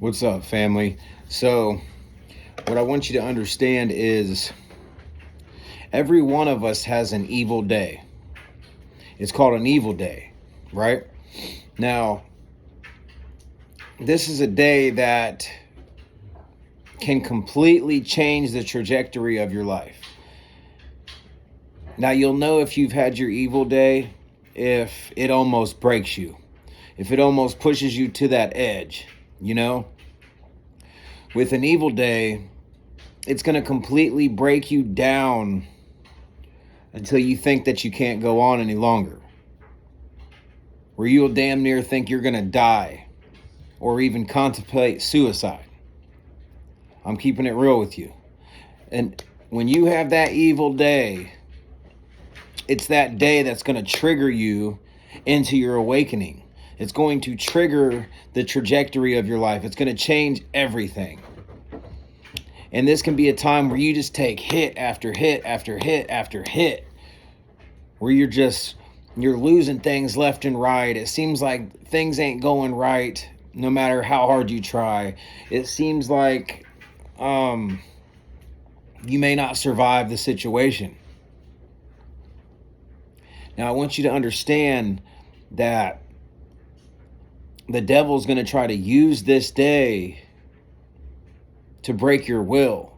What's up, family? So, what I want you to understand is every one of us has an evil day. It's called an evil day, right? Now, this is a day that can completely change the trajectory of your life. Now, you'll know if you've had your evil day if it almost breaks you, if it almost pushes you to that edge, you know? With an evil day, it's going to completely break you down until you think that you can't go on any longer. Where you'll damn near think you're going to die or even contemplate suicide. I'm keeping it real with you. And when you have that evil day, it's that day that's going to trigger you into your awakening. It's going to trigger the trajectory of your life. It's going to change everything. And this can be a time where you just take hit after hit after hit after hit, where you're losing things left and right. It seems like things ain't going right no matter how hard you try. It seems like you may not survive the situation. Now, I want you to understand that the devil's going to try to use this day to break your will.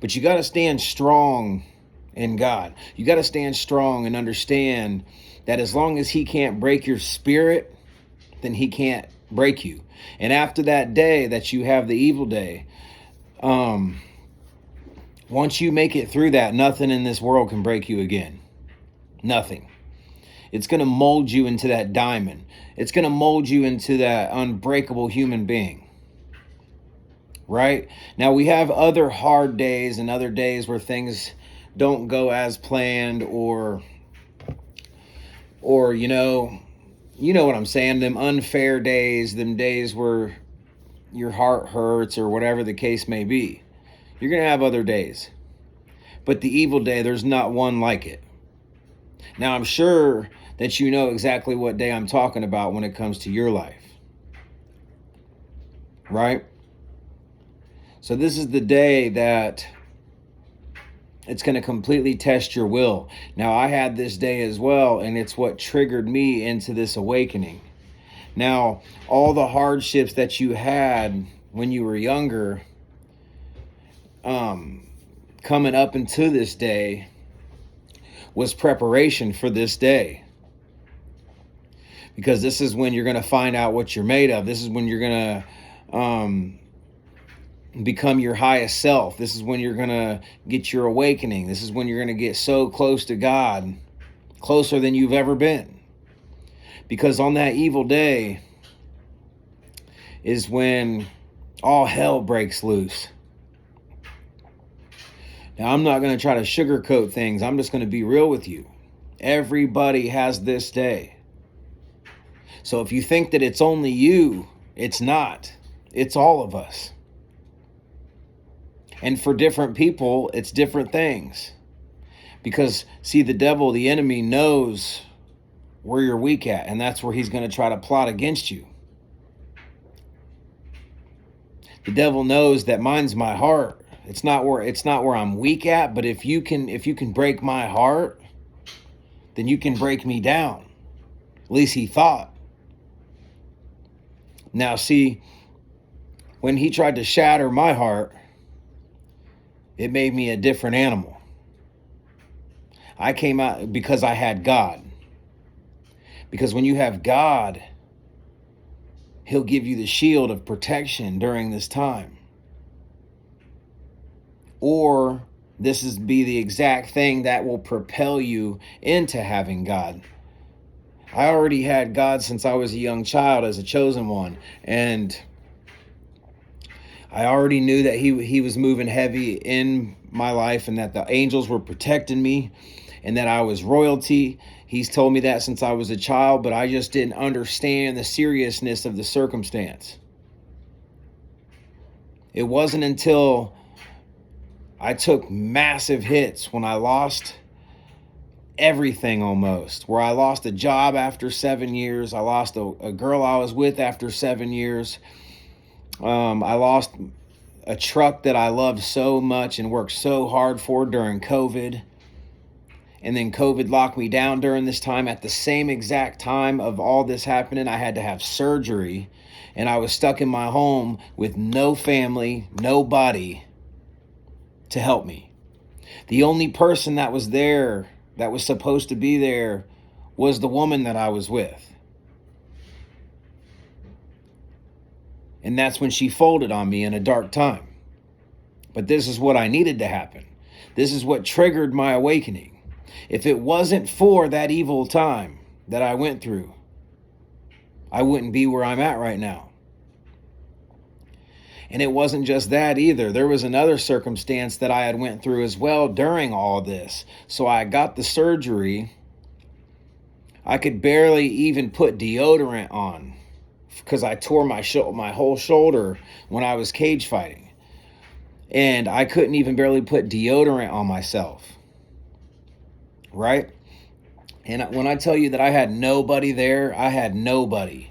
But you got to stand strong in God. You got to stand strong and understand that as long as he can't break your spirit, then he can't break you. And after that day that you have the evil day, once you make it through that, nothing in this world can break you again. Nothing. It's going to mold you into that diamond. It's going to mold you into that unbreakable human being. Right? Now, we have other hard days and other days where things don't go as planned or you know what I'm saying, them unfair days, them days where your heart hurts or whatever the case may be. You're going to have other days. But the evil day, there's not one like it. Now, I'm sure that you know exactly what day I'm talking about when it comes to your life. Right? So this is the day that it's going to completely test your will. Now, I had this day as well, and it's what triggered me into this awakening. Now, all the hardships that you had when you were younger, coming up into this day, was preparation for this day. Because this is when you're going to find out what you're made of. This is when you're going to become your highest self. This is when you're going to get your awakening. This is when you're going to get so close to God, closer than you've ever been. Because on that evil day is when all hell breaks loose. Now, I'm not going to try to sugarcoat things. I'm just going to be real with you. Everybody has this day. So if you think that it's only you, it's not. It's all of us. And for different people, it's different things. Because, see, the devil, the enemy, knows where you're weak at. And that's where he's going to try to plot against you. The devil knows that mine's my heart. It's not where I'm weak at, but if you can break my heart, then you can break me down. At least he thought. Now, see, when he tried to shatter my heart, it made me a different animal. I came out because I had God. Because when you have God, he'll give you the shield of protection during this time. Or this is be the exact thing that will propel you into having God. I already had God since I was a young child as a chosen one. And I already knew that he was moving heavy in my life and that the angels were protecting me and that I was royalty. He's told me that since I was a child, but I just didn't understand the seriousness of the circumstance. It wasn't until I took massive hits when I lost everything almost, where I lost a job after 7 years. I lost a girl I was with after 7 years. I lost a truck that I loved so much and worked so hard for during COVID. And then COVID locked me down during this time. At the same exact time of all this happening, I had to have surgery. And I was stuck in my home with no family, nobody to help me. The only person that was there, that was supposed to be there, was the woman that I was with. And that's when she folded on me in a dark time. But this is what I needed to happen. This is what triggered my awakening. If it wasn't for that evil time that I went through, I wouldn't be where I'm at right now. And it wasn't just that either. There was another circumstance that I had went through as well during all this. So I got the surgery. I could barely even put deodorant on because I tore my whole shoulder when I was cage fighting. And I couldn't even barely put deodorant on myself. Right? And when I tell you that I had nobody there, I had nobody.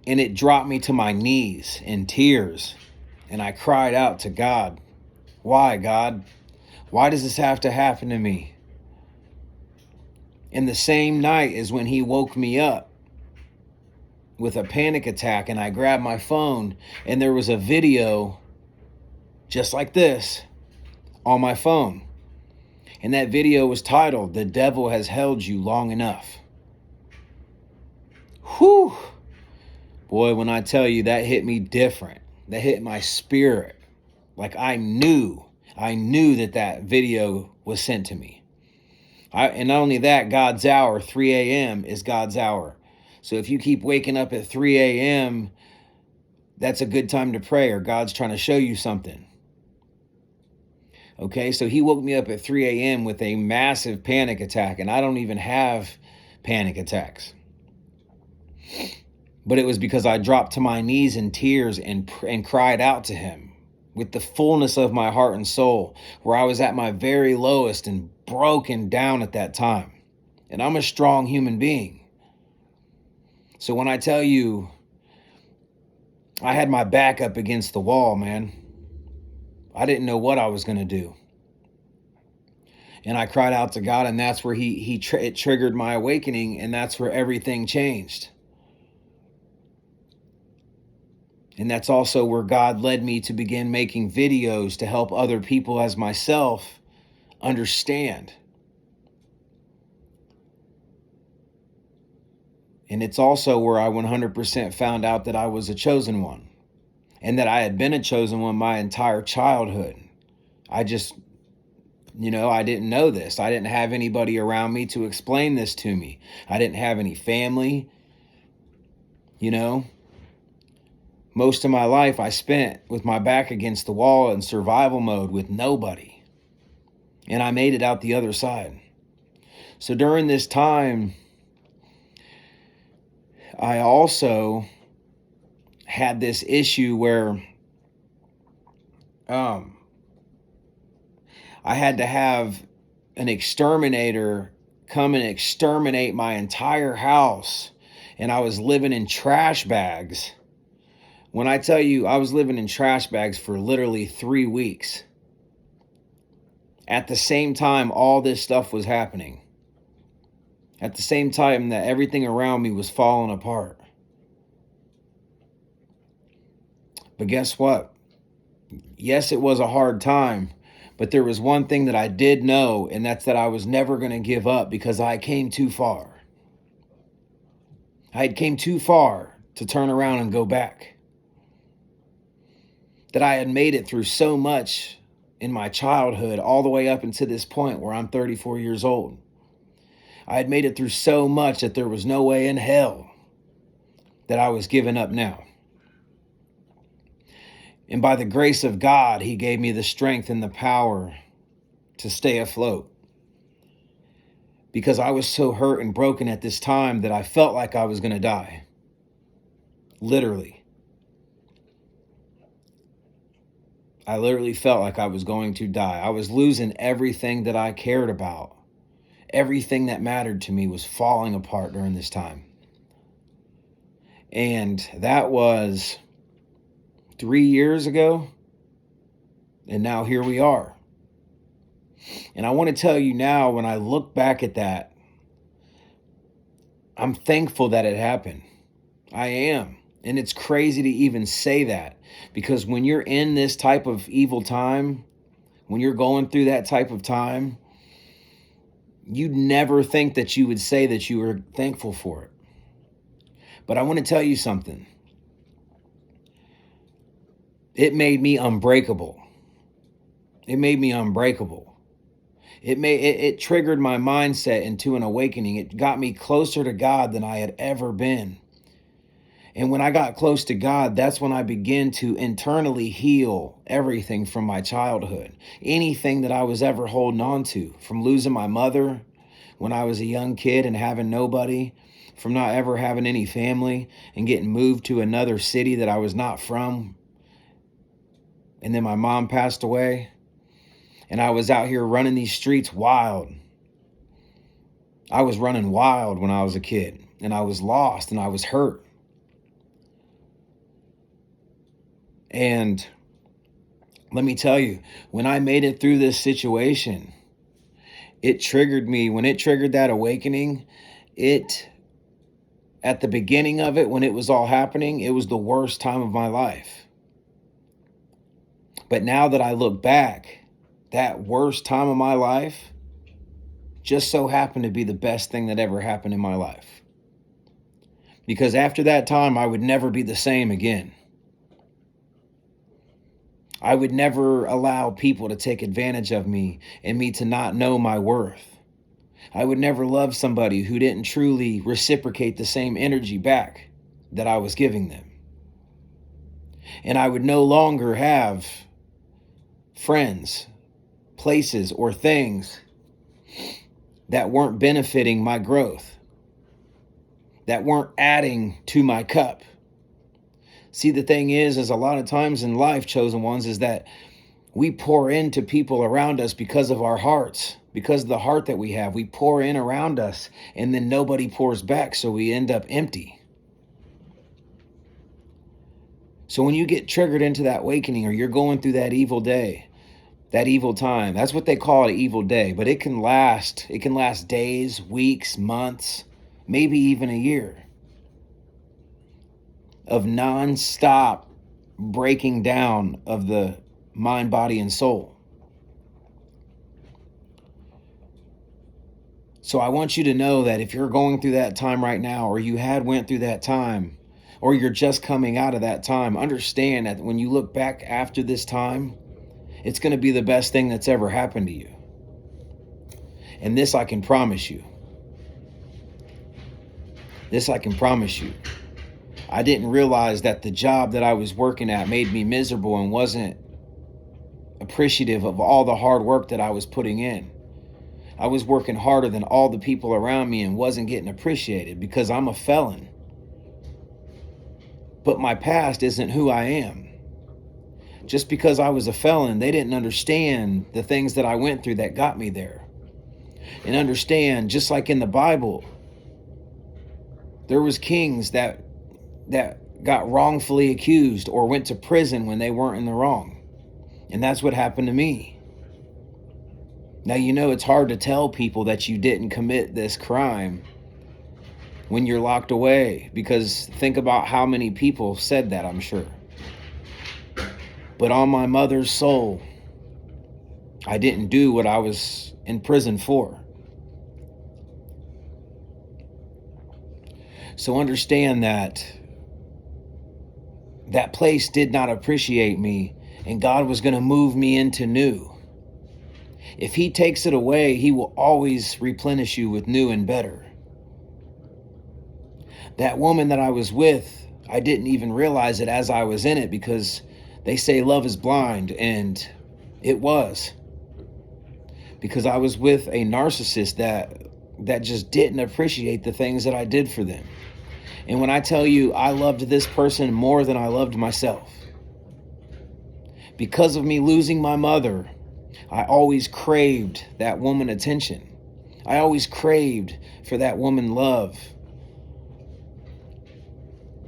And it dropped me to my knees in tears. And I cried out to God. Why, God? Why does this have to happen to me? And the same night is when he woke me up with a panic attack, and I grabbed my phone, and there was a video just like this on my phone. And that video was titled, "The Devil Has Held You Long Enough." Whew. Boy, when I tell you, that hit me different. That hit my spirit. Like I knew that video was sent to me. And not only that, God's hour, 3 a.m. is God's hour. So if you keep waking up at 3 a.m., that's a good time to pray, or God's trying to show you something. Okay, so he woke me up at 3 a.m. with a massive panic attack, and I don't even have panic attacks. But it was because I dropped to my knees in tears and cried out to him with the fullness of my heart and soul, where I was at my very lowest and broken down at that time. And I'm a strong human being. So when I tell you, I had my back up against the wall, man. I didn't know what I was going to do. And I cried out to God, and that's where it triggered my awakening, and that's where everything changed. And that's also where God led me to begin making videos to help other people as myself understand. And it's also where I 100% found out that I was a chosen one, and that I had been a chosen one my entire childhood. I didn't know this. I didn't have anybody around me to explain this to me. I didn't have any family. Most of my life I spent with my back against the wall in survival mode with nobody. And I made it out the other side. So during this time, I also had this issue where I had to have an exterminator come and exterminate my entire house. And I was living in trash bags. When I tell you, I was living in trash bags for literally 3 weeks. At the same time, all this stuff was happening. At the same time that everything around me was falling apart. But guess what? Yes, it was a hard time. But there was one thing that I did know, and that's that I was never going to give up, because I came too far. I had came too far to turn around and go back. That I had made it through so much in my childhood, all the way up until this point where I'm 34 years old. I had made it through so much that there was no way in hell that I was giving up now. And by the grace of God, he gave me the strength and the power to stay afloat. Because I was so hurt and broken at this time that I felt like I was going to die. Literally. I literally felt like I was going to die. I was losing everything that I cared about. Everything that mattered to me was falling apart during this time. And that was 3 years ago. And now here we are. And I want to tell you now, when I look back at that, I'm thankful that it happened. I am. And it's crazy to even say that, because when you're in this type of evil time, when you're going through that type of time, you'd never think that you would say that you were thankful for it. But I want to tell you something. It made me unbreakable. It made me unbreakable. It triggered my mindset into an awakening. It got me closer to God than I had ever been. And when I got close to God, that's when I began to internally heal everything from my childhood. Anything that I was ever holding on to, from losing my mother when I was a young kid and having nobody, from not ever having any family and getting moved to another city that I was not from. And then my mom passed away. And I was out here running these streets wild. I was running wild when I was a kid. And I was lost and I was hurt. And let me tell you, when I made it through this situation, it triggered me. When it triggered that awakening, at the beginning of it, when it was all happening, it was the worst time of my life. But now that I look back, that worst time of my life just so happened to be the best thing that ever happened in my life. Because after that time, I would never be the same again. I would never allow people to take advantage of me and me to not know my worth. I would never love somebody who didn't truly reciprocate the same energy back that I was giving them. And I would no longer have friends, places, or things that weren't benefiting my growth, that weren't adding to my cup. See, the thing is a lot of times in life, chosen ones, is that we pour into people around us because of our hearts, because of the heart that we have. We pour in around us and then nobody pours back, so we end up empty. So when you get triggered into that awakening, or you're going through that evil day, that evil time, that's what they call it, an evil day, but it can last days, weeks, months, maybe even a year of non-stop breaking down of the mind, body, and soul. So I want you to know that if you're going through that time right now, or you had went through that time, or you're just coming out of that time, understand that when you look back after this time, it's going to be the best thing that's ever happened to you. And this I can promise you. This I can promise you. I didn't realize that the job that I was working at made me miserable and wasn't appreciative of all the hard work that I was putting in. I was working harder than all the people around me and wasn't getting appreciated because I'm a felon. But my past isn't who I am. Just because I was a felon, they didn't understand the things that I went through that got me there. And understand, just like in the Bible, there was kings that got wrongfully accused or went to prison when they weren't in the wrong. And that's what happened to me. Now, you know, it's hard to tell people that you didn't commit this crime when you're locked away, because think about how many people said that, I'm sure. But on my mother's soul, I didn't do what I was in prison for. So understand that that place did not appreciate me, and God was going to move me into new. If he takes it away, he will always replenish you with new and better. That woman that I was with, I didn't even realize it as I was in it, because they say love is blind, and it was. Because I was with a narcissist that just didn't appreciate the things that I did for them. And when I tell you I loved this person more than I loved myself, because of me losing my mother, I always craved that woman attention. I always craved for that woman love.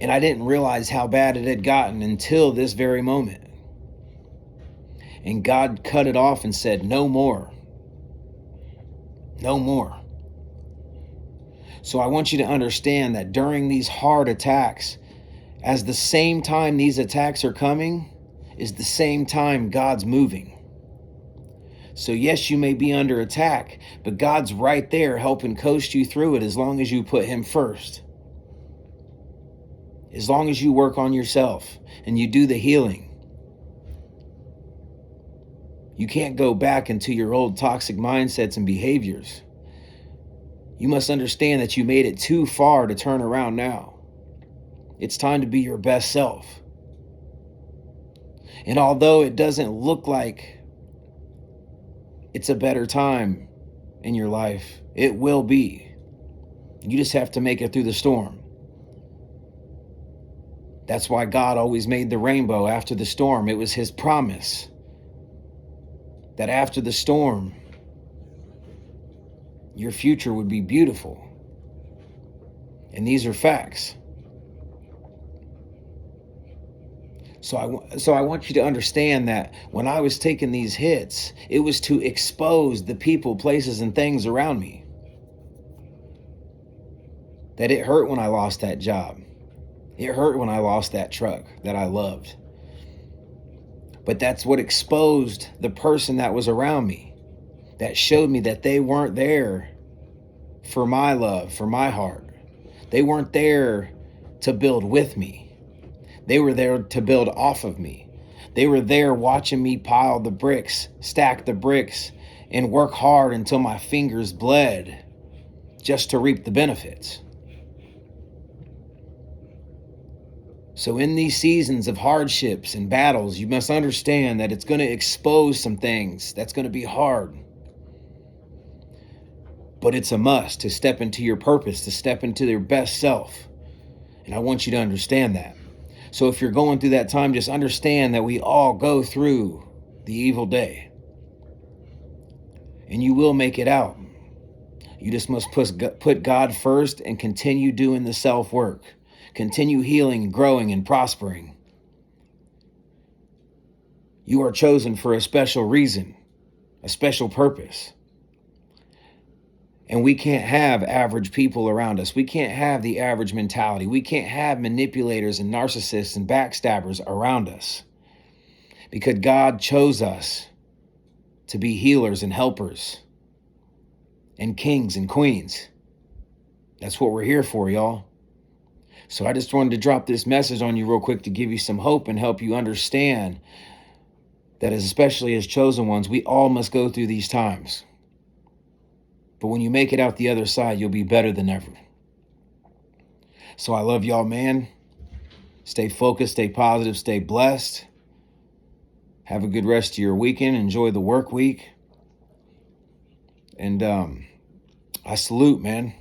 And I didn't realize how bad it had gotten until this very moment. And God cut it off and said, no more. No more. So I want you to understand that during these hard attacks, as the same time these attacks are coming, is the same time God's moving. So yes, you may be under attack, but God's right there helping coast you through it as long as you put him first. As long as you work on yourself and you do the healing. You can't go back into your old toxic mindsets and behaviors. You must understand that you made it too far to turn around now. It's time to be your best self. And although it doesn't look like it's a better time in your life, it will be. You just have to make it through the storm. That's why God always made the rainbow after the storm. It was his promise that after the storm, your future would be beautiful. And these are facts. So I want you to understand that when I was taking these hits, it was to expose the people, places, and things around me. That it hurt when I lost that job. It hurt when I lost that truck that I loved. But that's what exposed the person that was around me. That showed me that they weren't there for my love, for my heart. They weren't there to build with me. They were there to build off of me. They were there watching me pile the bricks, stack the bricks, and work hard until my fingers bled just to reap the benefits. So in these seasons of hardships and battles, you must understand that it's going to expose some things. That's going to be hard. But it's a must to step into your purpose, to step into your best self. And I want you to understand that. So if you're going through that time, just understand that we all go through the evil day. And you will make it out. You just must put God first and continue doing the self-work. Continue healing, growing, and prospering. You are chosen for a special reason, a special purpose. And we can't have average people around us. We can't have the average mentality. We can't have manipulators and narcissists and backstabbers around us. Because God chose us to be healers and helpers and kings and queens. That's what we're here for, y'all. So I just wanted to drop this message on you real quick to give you some hope and help you understand that especially as chosen ones, we all must go through these times. But when you make it out the other side, you'll be better than ever. So I love y'all, man. Stay focused, stay positive, stay blessed. Have a good rest of your weekend. Enjoy the work week. And I salute, man.